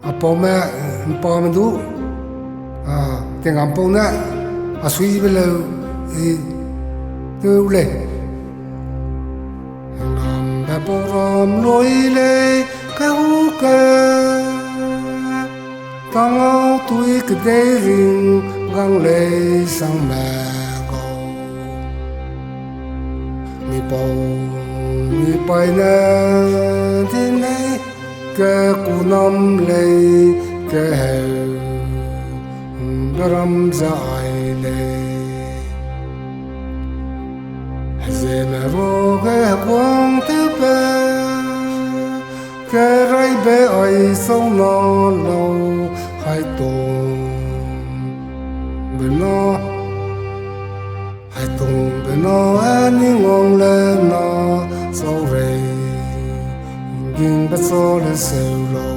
apo me po mandu tiếng apo na asui belo tu le nam ba porom loi le kau ka tang ao tui ke de ring gang le sang ma go mi pai na tin nei ke ku nam le ke ram zai le zena ro ke quang te pe ke rai be ai sông no lo hai tung bên nó hai tung bên nó anh ngong lên nó sau rề ging bắt số lên sầu lo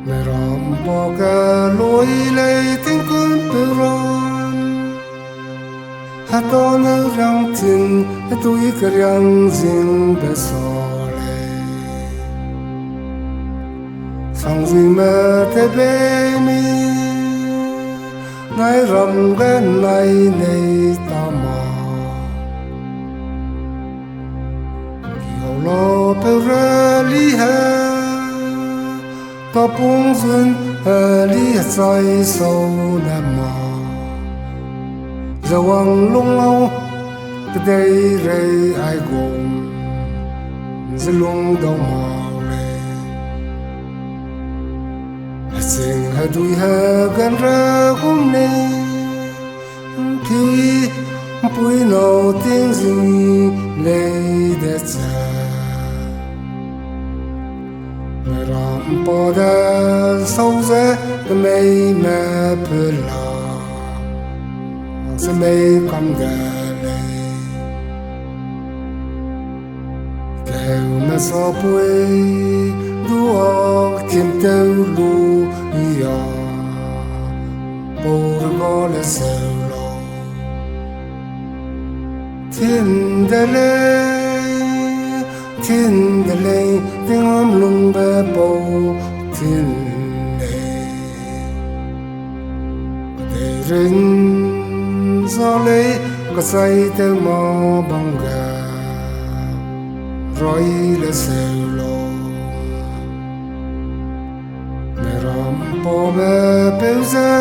mẹ ram bỏ cả lối lấy tiếng cơn từ ron hát to nơi răng tin hát tôi cái răng riêng bé so sang gì mà thế bé mi nay rầm cái này này ta mà yêu lo pe ra li ha ta bung duyên li say sâu nam mà giờ wang lung lâu cái đây rây ai cùng giờ lung đâu mà sing ha dui ha gan ra kum ne thi pui no tiếng gì le de cha ram po da sau ze the mei ma pe la se mei kam ga le ke ma so pui duo kim teu lu ya por go le selo tin de le ting om lung be bo tin de rin zo le ko sai te mo bang ga roi le selo po me peu ze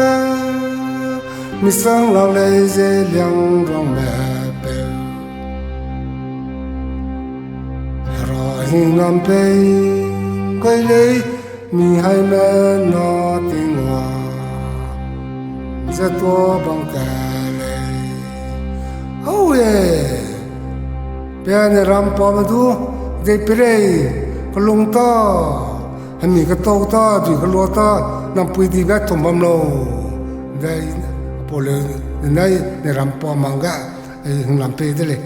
mi sang la le ze liang rong me peu ra hin nam pe koi le mi hai me no ting wa ze to bang ka le oh yeah pe ne ram po me du de pre ko lung ta mi ka to ta ti ka lo ta nam pui di ga thom bam lo dai pole nai ne ram po manga ai hung lam pe de le